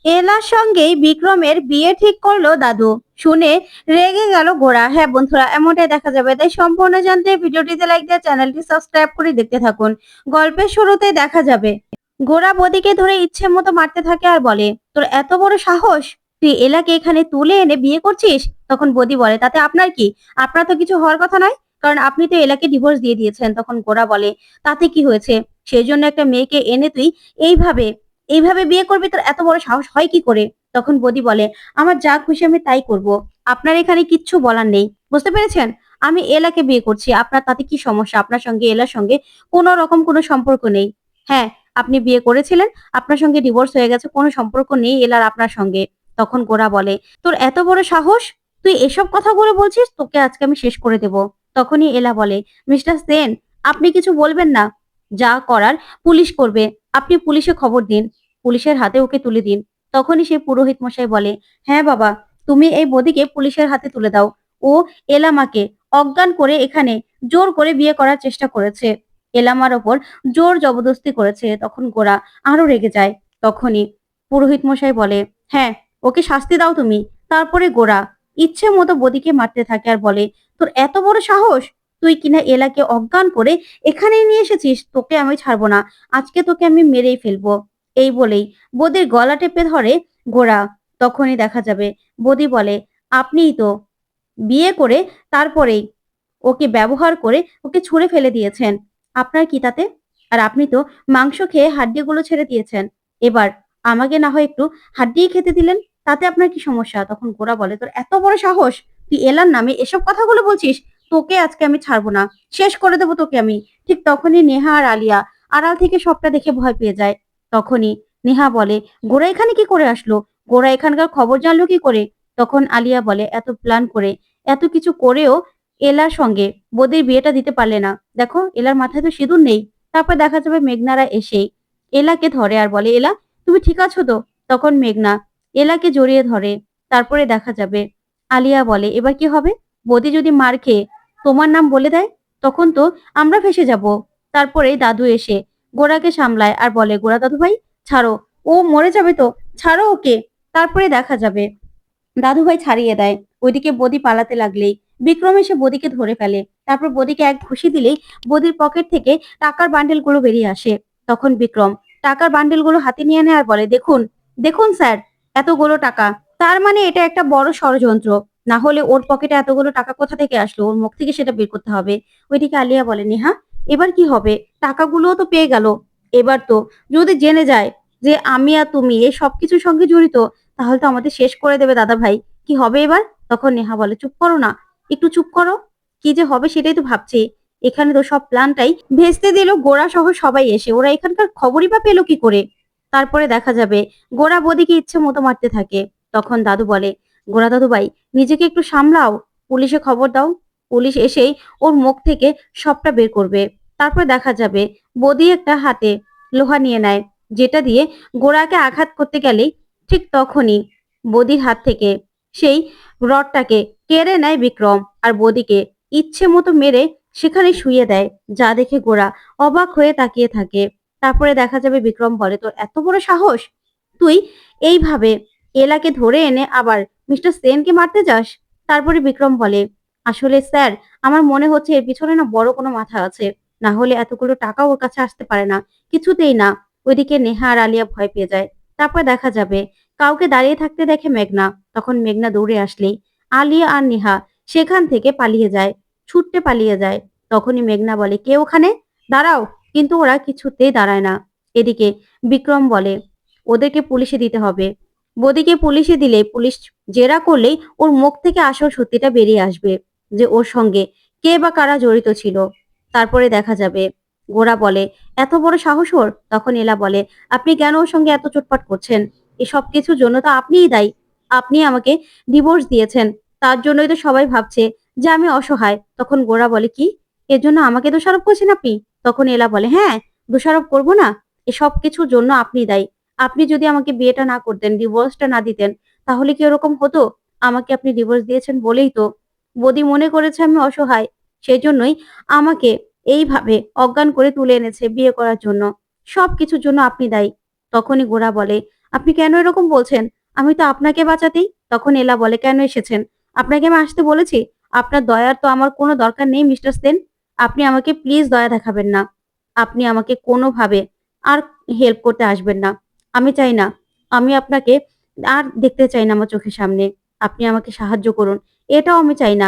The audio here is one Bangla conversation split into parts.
এলার সঙ্গেই বিক্রমের বিয়ে ঠিক করলো দাদু। শুনে রেগে গেল গোরা। হ্যাঁ বন্ধুরা, এমনটাই দেখা যাবে। তাই সম্পূর্ণ জানতে ভিডিওটিতে লাইক দিয়ে চ্যানেলটি সাবস্ক্রাইব করে দেখতে থাকুন। গল্পের শুরুতে দেখা যাবে গোরা বদিকে ধরে ইচ্ছে মতো মারতে থাকে আর বলে, তোর এত বড় সাহস, তুই এলাকে এখানে তুলে এনে বিয়ে করছিস? তখন বদি বলে, তাতে আপনার কি? আপনার তো কিছু হওয়ার কথা নয়, কারণ আপনি তো এলাকে ডিভোর্স দিয়ে দিয়েছেন। তখন গোরা বলে, তাতে কি হয়েছে? সেই জন্য একটা মেয়েকে এনে তুই এইভাবে এইভাবে বিয়ে করবি? তোর এত বড় সাহস হয় কি করে? তখন বদি বলে, আমার যা খুশি আমি তাই করব। আপনার এখানে কিচ্ছু বলার নেই, বুঝতে পেরেছেন? আমি এলাকে বিয়ে করছি, আপনার তাতে কি সমস্যা? আপনার সঙ্গে এলার সঙ্গে কোনো রকম কোনো সম্পর্ক নেই। হ্যাঁ, আপনি বিয়ে করেছিলেন, আপনার সঙ্গে ডিভোর্স হয়ে গেছে, কোনো সম্পর্ক নেই এলার আপনার সঙ্গে। তখন গোরা বলে, তোর এত বড় সাহস, তুই এসব কথাগুলো বলছিস? তোকে আজকে আমি শেষ করে দেব। তখনই এলা বলে, মিস্টার সেন, আপনি কিছু বলবেন না, যা করার পুলিশ করবে। আপনি পুলিশে খবর দিন, পুলিশের হাতে ওকে তুলে দিন। তখনই সেই পুরোহিত মশাই বলে, হ্যাঁ বাবা, তুমি এই বদিকে পুলিশের হাতে তুলে দাও। ও এলামাকে অজ্ঞান করে এখানে জোর করে বিয়ে করার চেষ্টা করেছে, এলামার ওপর জোর জবরদস্তি করেছে। তখন গোরা আরো রেগে যায়। তখনই পুরোহিত মশাই বলে, হ্যাঁ, ওকে শাস্তি দাও তুমি। তারপরে গোরা ইচ্ছে মতো বদিকে মারতে থাকে আর বলে, তোর এত বড় সাহস, তুই কিনা এলাকে অজ্ঞান করে এখানেই নিয়ে এসেছিস, তোকে আমি ছাড়বো না, আজকে তোকে আমি মেরেই ফেলবো। এই বলেই বদির গলা টেপে ধরে গোরা। তখনই দেখা যাবে বদি বলে, আপনিই তো বিয়ে করে তারপরেই ওকে ব্যবহার করে ওকে ছুঁড়ে ফেলে দিয়েছেন, আপনার কি তাতে? আর আপনি তো মাংস খেয়ে হাড্ডিগুলো ছেড়ে দিয়েছেন, এবার আমাকে না হয় একটু হাড্ডিই খেতে দিলেন, তাতে আপনার কি সমস্যা? তখন গোরা বলে, তোর এত বড় সাহস, তুই এলার নামে এসব কথাগুলো বলছিস? তোকে আজকে আমি ছাড়বো না, শেষ করে দেবো তোকে আমি। ঠিক তখনই নেহা আর আলিয়া আড়াল থেকে সবটা দেখে ভয় পেয়ে যায়। তখনই নেহা বলে, গোরা এখানে কি করে আসলো? গোরা এখানকার খবর জানলো কি করে? তখন আলিয়া বলে, এত প্ল্যান করে এত কিছু করেও এলার সঙ্গে বদির বিয়েটা দিতে পারলে না। দেখো, এলার মাথায় তো সিঁদুর নেই। তারপর দেখা যাবে মেঘনারা এসেই এলাকে ধরে আর বলে, এলা, তুমি ঠিক আছো তো? তখন মেঘনা এলাকে জড়িয়ে ধরে। তারপরে দেখা যাবে আলিয়া বলে, এবার কি হবে? বদি যদি মার খেয়ে তোমার নাম বলে দেয়, তখন তো আমরা ফেঁসে যাব। তারপরে দাদু এসে গোরাকে সামলায় আর বলে, গোরা দাদু ভাই, ছাড়ো, ও মরে যাবে তো, ছাড়ো ওকে। তারপরে দেখা যাবে দাদুভাই ছাড়িয়ে দেয়। ওইদিকে বদি পালাতে লাগলেই বিক্রম এসে বদিকে ধরে ফেলে। তারপর বদিকে এক ঘুষি দিলেই বদির পকেট থেকে টাকার বান্ডেল গুলো বেরিয়ে আসে। তখন বিক্রম টাকার বান্ডেল গুলো হাতে নিয়ে নেয় আর বলে, দেখুন, দেখুন স্যার, এতগুলো টাকা, তার মানে এটা একটা বড় ষড়যন্ত্র। না হলে ওর পকেটে এতগুলো টাকা কোথা থেকে আসলো? ওর মুখ থেকে সেটা বের করতে হবে। ওইদিকে আলিয়া বলে, নেহা, এবার কি হবে? টাকাগুলোও তো পেয়ে গেল, এবার তো যদি জেনে যায় যে আমি আর তুমি এই সবকিছুর সঙ্গে জড়িত, তাহলে তো আমাদের শেষ করে দেবে দাদা ভাই। কি হবে এবার? তখন নেহা বলে, চুপ করো না, একটু চুপ করো। কি যে হবে সেটাই তো ভাবছি। এখানে তো সব প্ল্যানটাই ভেস্তে দিল গোরা সহ সবাই এসে। ওরা এখানকার খবরই বা পেলো কি করে? তারপরে দেখা যাবে গোরা বদিকে ইচ্ছে মতো মারতে থাকে। তখন দাদু বলে, গোরা দাদু ভাই, নিজেকে একটু সামলাও, পুলিশে খবর দাও। পুলিশ এসেই ওর মুখ থেকে সবটা বের করবে। তারপর দেখা যাবে বদি একটা হাতে লোহা নিয়ে নেয়, যেটা দিয়ে গোরাকে আঘাত করতে গেলেই ঠিক তখনই বদির হাত থেকে সেই রডটাকে কেড়ে নেয় বিক্রম আর বদিকে ইচ্ছে মতো মেরে সেখানে শুইয়ে দেয়। যা দেখে গোরা অবাক হয়ে তাকিয়ে থাকে। তারপরে দেখা যাবে বিক্রম বলে, তোর এত বড় সাহস, তুই এইভাবে এলাকে ধরে এনে আবার মিস্টার সেনকে মারতে যাস? তারপরে বিক্রম বলে, আসলে স্যার, আমার মনে হচ্ছে এর পিছনে না বড় কোনো মাথা আছে, না হলে এতগুলো টাকা ওর কাছে আসতে পারে না, কিছুতেই না। ওইদিকে নেহা আর আলিয়া ভয় পেয়ে যায়। তারপর দেখা যাবে কাউকে দাঁড়িয়ে থাকতে দেখে মেঘনা। তখন মেঘনা দৌড়ে আসলেই আলিয়া আর নেহা সেখান থেকে পালিয়ে যায়, ছুটতে পালিয়ে যায়। তখনই মেঘনা বলে, কে ওখানে? দাঁড়াও। কিন্তু ওরা কিছুতেই দাঁড়ায় না। এদিকে বিক্রম বলে, ওদেরকে পুলিশে দিতে হবে। বদিকে পুলিশে দিলে পুলিশ জেরা করলেই ওর মুখ থেকে আসল সত্যিটা বেরিয়ে আসবে, যে ওর সঙ্গে কে বা কারা জড়িত ছিল। তারপরে দেখা যাবে গোরা বলে, এত বড় সাহস ওর? তখন এলা বলে, আপনি কেন ওর সঙ্গে এত চোটপাট করছেন? এসব কিছুর জন্য তো আপনিই দায়ী। আপনি আমাকে ডিভোর্স দিয়েছেন, তার জন্যই তো সবাই ভাবছে যে আমি অসহায়। তখন গোরা বলে, কি, এর জন্য আমাকে দোষারোপ করছেন আপনি? তখন এলা বলে, হ্যাঁ, দোষারোপ করবো না? এসব কিছুর জন্য আপনি দায়ী। আপনি যদি আমাকে বিয়েটা না করতেন, ডিভোর্সটা না দিতেন, তাহলে কি এরকম হতো? আমাকে আপনি ডিভোর্স দিয়েছেন বলেই তো বদি মনে করেছে আমি অসহায়, সেই জন্যই আমাকে এইভাবে অজ্ঞান করে তুলে এনেছে বিয়ে করার জন্য। সবকিছুর জন্য আপনি দায়ী। তখনই গোরা বলে, আপনি কেন এরকম বলছেন? আমি তো আপনাকে বাঁচাতেই। তখন এলা বলে, কেন এসেছেন? আপনাকে আমি আসতে বলেছি? আপনার দয়ার তো আমার কোনো দরকার নেই মিস্টার সেন। আপনি আমাকে প্লিজ দয়া দেখাবেন না। আপনি আমাকে কোনোভাবে আর হেল্প করতে আসবেন না। আমি চাই না। আমি আপনাকে আর দেখতে চাই না আমার চোখের সামনে। আপনি আমাকে সাহায্য করুন। এটাও আমি চাই না।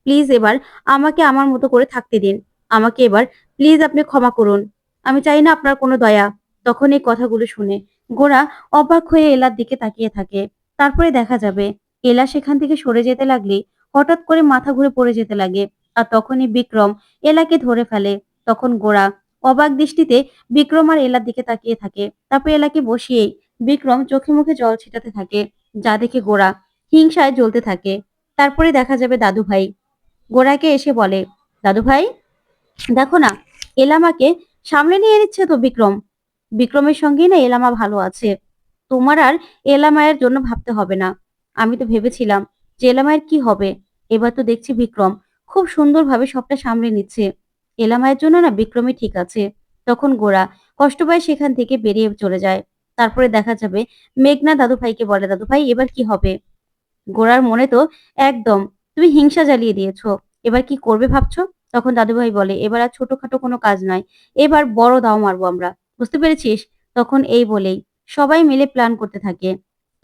প্লিজ এবার আমাকে আমার মতো করে থাকতে দিন। আমাকে এবার প্লিজ আপনি ক্ষমা করুন। আমি চাই না আপনার কোনো দয়া। তখন এই কথাগুলো শুনে গোরা অবাক হয়ে এলার দিকে তাকিয়ে থাকে। তারপরে দেখা যাবে এলা সেখান থেকে সরে যেতে লাগলে হঠাৎ করে মাথা ঘুরে পড়ে যেতে লাগে। আর তখনই বিক্রম এলাকে ধরে ফেলে। তখন গোরা অবাক দৃষ্টিতে বিক্রম আর এলার দিকে তাকিয়ে থাকে। তারপর এলাকে বসিয়েই বিক্রম চোখে মুখে জল ছিটাতে থাকে, যা দেখে গোরা হিংসায় জ্বলতে থাকে। তারপরে দেখা যাবে দাদু ভাই গোরাকে এসে বলে, দাদু ভাই দেখো না, এলামাকে সামলে নিয়ে নিচ্ছে তো বিক্রম। বিক্রমের সঙ্গেই না এলামা ভালো আছে। তোমার আর এলামায়ের জন্য ভাবতে হবে না। আমি তো ভেবেছিলাম যে এলামায়ের কি হবে। এবার তো দেখছি বিক্রম খুব সুন্দরভাবে সবটা সামলে নিচ্ছে। এলামায়ের জন্য না বিক্রমই ঠিক আছে। তখন গোরা কষ্ট পায় সেখান থেকে বেরিয়ে চলে যায়। তারপরে দেখা যাবে মেঘনা দাদু ভাইকে বলে, দাদু ভাই এবার কি হবে? গোরার মনে তো একদম তুমি হিংসা জ্বালিয়ে দিয়েছো। এবার কি করবে ভাবছো? তখন দাদুভাই বলে, এবার আর ছোটখাটো কোনো কাজ নয়, এবার বড় দাও মারবো আমরা। বুঝতে পেরেছিস? তখন এই বলেই সবাই মিলে প্ল্যান করতে থাকে।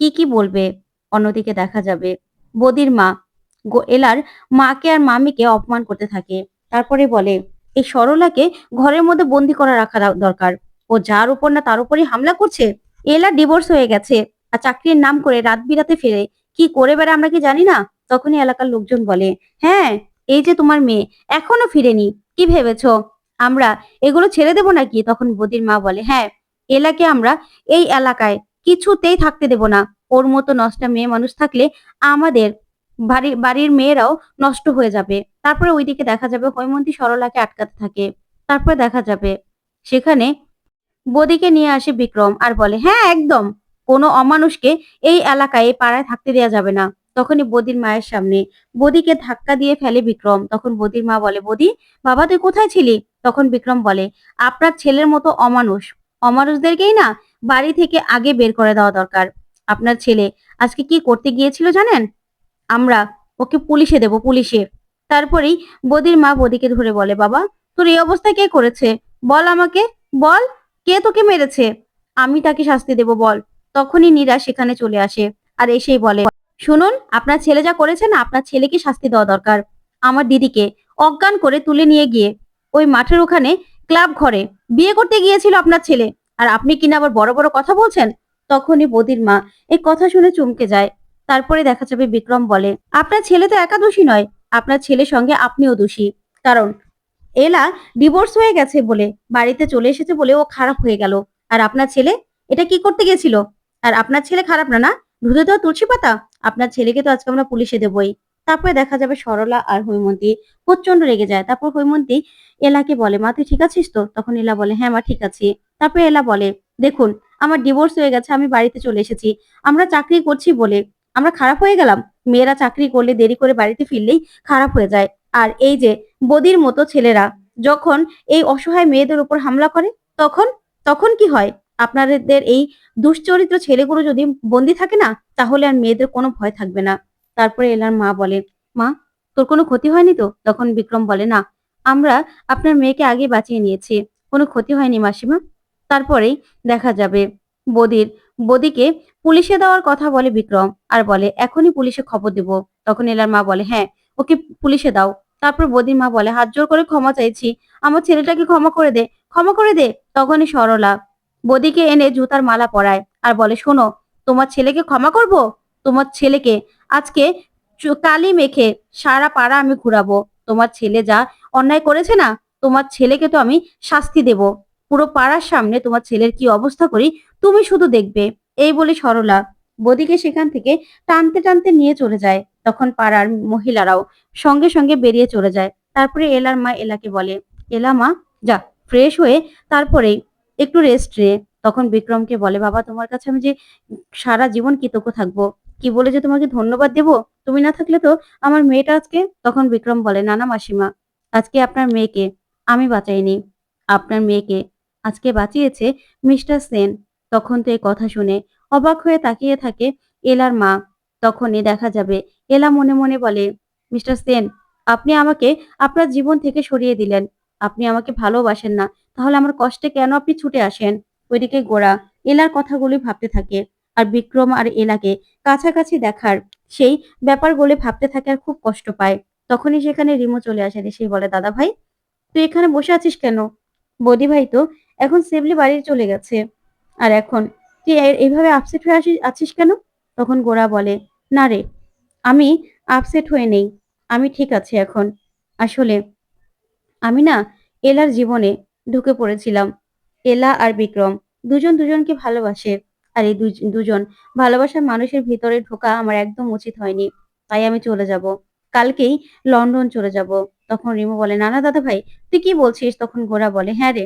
কি কি বলবে? অন্যদিকে দেখা যাবে বদির মা এলার মাকে আর মামিকে অপমান করতে থাকে। তারপরে বলে, এই সরলাকে ঘরের মধ্যে বন্দি করে রাখা দরকার। ও যার উপর না তার উপরই হামলা করছে। এলা ডিভোর্স হয়ে গেছে আর চাকরির নাম করে রাত বিরাতে ফেরে কি করে বেড়া আমরা কি জানি না? তখনই এলাকার লোকজন বলে, হ্যাঁ, এই যে তোমার মেয়ে এখনো ফিরেনি। কি ভেবেছো আমরা এগুলো ছেড়ে দেবো নাকি? তখন বদির মা বলে, হ্যাঁ, এলাকে আমরা এই এলাকায় কিছুতেই থাকতে দেব না। ওর মতো নষ্টা মেয়ে মানুষ থাকলে আমাদের বাড়ির মেয়েরাও নষ্ট হয়ে যাবে। তারপরে ওইদিকে দেখা যাবে হৈমন্তী সরলাকে আটকাতে থাকে। তারপরে দেখা যাবে সেখানে বদিকে নিয়ে আসে বিক্রম আর বলে, হ্যাঁ একদম, কোনো অমানুষকে এই এলাকায় এই পাড়ায় থাকতে দেওয়া যাবে না। তখনই বদির মায়ের সামনে বদিকে ধাক্কা দিয়ে ফেলে বিক্রম। তখন বদির মা বলে, বদি বাবা তুই কোথায় ছিলি? তখন বিক্রম বলে, আপনার ছেলের মতো অমানুষদেরকেই না বাড়ি থেকে আগে বের করে দেওয়া দরকার। আপনার ছেলে আজকে কি করতে গিয়েছিল জানেন? আমরা ওকে পুলিশে দেব, পুলিশে। তারপরেই বদির মা বদিকে ধরে বলে, বাবা তোর এই অবস্থা কে করেছে? বল আমাকে, বল, কে তোকে মেরেছে? আমি তাকে শাস্তি দেব, বল। তখনই নীরা সেখানে চলে আসে আর এসেই বলে, শুনুন, আপনার ছেলে যা করেছে না, আপনার ছেলেকে শাস্তি দেওয়া দরকার। আমার দিদিকে অজ্ঞান করে তুলে নিয়ে গিয়ে ওই মাঠের ওখানে ক্লাব ঘরে বিয়ে করতে গিয়েছিল আপনার ছেলে, আর আপনি কিনা আবার বড় বড় কথা বলছেন। তখনই বদির মা এই কথা শুনে চমকে যায়। তারপরে দেখা যাবে বিক্রম বলে, আপনার ছেলে তো একা দোষী নয়, আপনার ছেলের সঙ্গে আপনিও দোষী। কারণ এলা ডিভোর্স হয়ে গেছে বলে, বাড়িতে চলে এসেছে বলে ও খারাপ হয়ে গেল। আর আপনার ছেলে এটা কি করতে গেছিল? আর আপনার ছেলে খারাপ না, না ধুতে দেওয়া তুলসী পাতা? আপনার ছেলেকে তো আজকে আমরা পুলিশে দেবই। তারপরে দেখা যাবে সরলা আর হৈমন্তী প্রচন্ড রেগে যায়। তারপর হৈমন্তী এলাকে বলে, মা তুই ঠিক আছিস তো? তখন এলা বলে, হ্যাঁ মা ঠিক আছি। তারপরে এলা বলে, দেখুন আমার ডিভোর্স হয়ে গেছে, আমি বাড়িতে চলে এসেছি। আমরা চাকরি করছি বলে আমরা খারাপ হয়ে গেলাম? মেয়েরা চাকরি করলে দেরি করে বাড়িতে ফিরলেই খারাপ হয়ে যায়। আর এই যে বদির মতো ছেলেরা যখন এই অসহায় মেয়েদের উপর হামলা করে, তখন তখন কি হয়? আপনাদের এই দুশ্চরিত্র ছেলেগুলো যদি বন্দি থাকে না, তাহলে আর মেয়েদের কোনো ভয় থাকবে না। তারপরে এলার মা বলে, মা তোর কোনো ক্ষতি হয়নি তো? তখন বিক্রম বলে, না, আমরা আপনার মেয়েকে আগে বাঁচিয়ে নিয়েছি, কোনো ক্ষতি হয়নি মাসিমা। তারপরেই দেখা যাবে বদির বদিকে পুলিশে দেওয়ার কথা বলে বিক্রম আর বলে, এখনই পুলিশে খবর দেব। তখন এলার মা বলে, হ্যাঁ ওকে পুলিশে দাও। তারপর বদির মা বলে, হাত জোর করে ক্ষমা চাইছি, আমার ছেলেটাকে ক্ষমা করে দে, ক্ষমা করে দে। তখনই সরলা বদিকে এনে জুতার মালা পরায় আর বলে, শোনো, তোমার ছেলেকে ক্ষমা করব? তোমার ছেলেকে আজকে কালি মেখে সারা পাড়া আমি ঘুরাবো। তোমার ছেলে যা অন্যায় করেছে না, তোমার ছেলেকে তো আমি শাস্তি দেব। পুরো পাড়ার সামনে তোমার ছেলের কি অবস্থা করি তুমি শুধু দেখবে। এই বলে সরলা বদিকে সেখান থেকে টানতে টানতে নিয়ে চলে যায়। তখন পাড়ার মহিলারাও সঙ্গে সঙ্গে বেরিয়ে চলে যায়। তারপরে এলার মা এলাকে বলে, এলা মা যা ফ্রেশ হয়ে তারপরেই একটু রেস্ট রে। তখন বিক্রমকে বলে, বাবা তোমার কাছে আমি যে সারা জীবন কৃতজ্ঞ থাকবো, কি বলে যে তোমাকে ধন্যবাদ দেব? তুমি না থাকলে তো আমার মেয়েটা আজকে। তখন বিক্রম বলে, না না মাসিমা, আজকে আপনার মেয়েকে আমি বাঁচাইনি, আপনার মেয়েকে আজকে বাঁচিয়েছে মিস্টার সেন। তখন তো এই কথা শুনে অবাক হয়ে তাকিয়ে থাকে এলার মা। তখনই দেখা যাবে এলা মনে মনে বলে, মিস্টার সেন, আপনি আমাকে আপনার জীবন থেকে সরিয়ে দিলেন। আপনি আমাকে ভালোবাসেন না, তাহলে আমার কষ্টে কেন আপনি ছুটে আসেন? ওইদিকে গোরা এলার কথাগুলি ভাবতে থাকে, আর বিক্রম আর এলাকে কাছাকাছি দেখার সেই ব্যাপারগুলি ভাবতে থাকে আর খুব কষ্ট পায়। তখনই সেখানে রিমো চলে আসে, এসে বলে, দাদা ভাই, তুই এখানে বসে আছিস কেন? বৌদি ভাই তো এখন সেফলি বাড়ি চলে গেছে, আর এখন তুই এইভাবে আপসেট হয়ে আছিস কেন? তখন গোরা বলে, না রে, আমি আপসেট হয়ে নেই, আমি ঠিক আছি এখন। আসলে আমি না এলার জীবনে ঢুকে পড়েছিলাম। এলা আর বিক্রম দুজন দুজনকে ভালোবাসে, আর এই দুজন ভালোবাসার মানুষের ভিতরে ঢোকা আমার একদম উচিত হয়নি। তাই আমি চলে যাব, কালকেই লন্ডন চলে যাব। তখন রিমু বলে, না না দাদা ভাই, তুই কি বলছিস? তখন গোরা বলে, হ্যাঁ রে,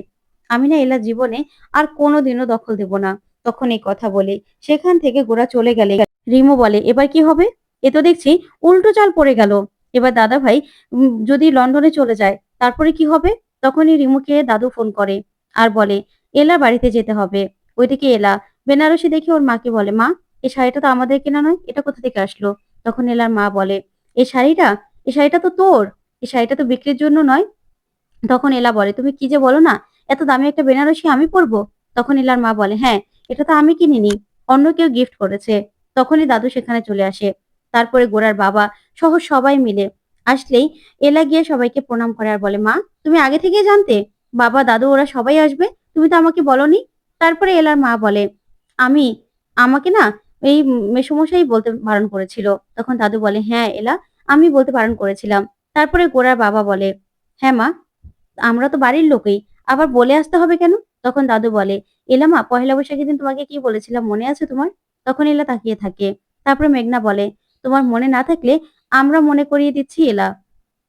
আমি না এলার জীবনে আর কোনোদিনও দখল দেব না। তখন এই কথা বলে সেখান থেকে গোরা চলে গেলে রিমু বলে, এবার কি হবে? এ তো দেখছি উল্টো চাল পড়ে গেল। এবার দাদা ভাই যদি লন্ডনে চলে যায়, তারপরে কি হবে? তখনই রিমুকে দাদু ফোন করে আর বলে, এলা বাড়িতে যেতে হবে। ওইদিকে এলা বেনারসি দেখে ওর মাকে বলে, মা, এই শাড়িটা তো আমাদের কেনা নয়, এটা কোথা থেকে আসলো? তখন এলার মা বলে, এই শাড়িটা এই শাড়িটা তো তোর, এই শাড়িটা তো বিক্রির জন্য নয়। তখন এলা বলে, তুমি কি যে বলো না, এত দামি একটা বেনারসি আমি পরবো? তখন এলার মা বলে, হ্যাঁ, এটা তো আমি কিনিনি, অন্য কেউ গিফট করেছে। তখনই দাদু সেখানে চলে আসে। তারপরে গোরার বাবা সহ সবাই মিলে আসলেই এলা গিয়ে সবাইকে প্রণাম করে আর বলে, মা, তুমি আগে থেকেই জানতে? বাবা, দাদু ওরা সবাই আসবে, তুমি তো আমাকে বলনি। তারপরে এলার মা বলে, আমি আমাকে না এই মেসোমশাই বলতে বারণ করেছিল। তখন দাদু বলে, হ্যাঁ এলা, আমি বলতে বারণ করেছিলাম। তারপরে গোরার বাবা বলে, হ্যাঁ মা, আমরা তো বাড়ির লোকই, আবার বলে আসতে হবে কেন? তখন দাদু বলে, এলা মা, পহেলা বৈশাখের দিন তোমাকে কি বলেছিলাম মনে আছে তোমার? তখন এলা তাকিয়ে থাকে। তারপরে মেঘনা বলে, তোমার মনে না থাকলে আমরা মনে করিয়ে দিচ্ছি এলা,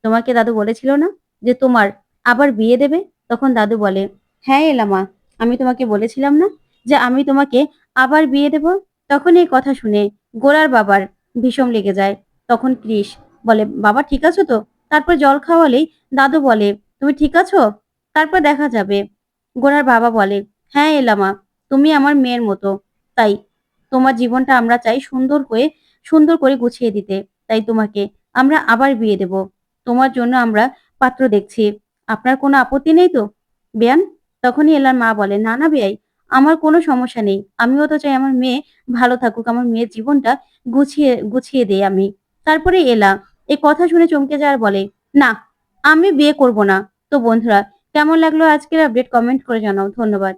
তোমাকে দাদু বলেছিল না যে তোমার আবার বিয়ে দেবে? তখন দাদু বলে, হ্যাঁ এলা মা, আমি তোমাকে বলেছিলাম না যে আমি তোমাকে আবার বিয়ে দেব? তখন এই কথা শুনে গোরার বাবার ভীষণ লেগে যায়। তখন কৃষ বলে, বাবা ঠিক আছো তো? তারপর জল খাওয়ালেই দাদু বলে, তুমি ঠিক আছো? তারপর দেখা যাবে। গোরার বাবা বলে, হ্যাঁ এলামা, তুমি আমার মেয়ের মতো, তাই তোমার জীবনটা আমরা চাই সুন্দর করে গুছিয়ে দিতে। তাই তোমাকে আমরা আবার বিয়ে দেব। তোমার জন্য আমরা পাত্র দেখছি। আপনার কোনো আপত্তি নেই তো, বেয়ান? তখনই এলার মা বলে, না না বেয়াই, আমার কোনো সমস্যা নেই। আমিও তো চাই আমার মেয়ে ভালো থাকুক, আমার মেয়ের জীবনটা গুছিয়ে গুছিয়ে দেই আমি। তারপরে এলা এই কথা শুনে চমকে যায় আর বলে, না, আমি বিয়ে করব না। তো বন্ধুরা, কেমন লাগলো আজকের আপডেট? কমেন্ট করে জানাও। ধন্যবাদ।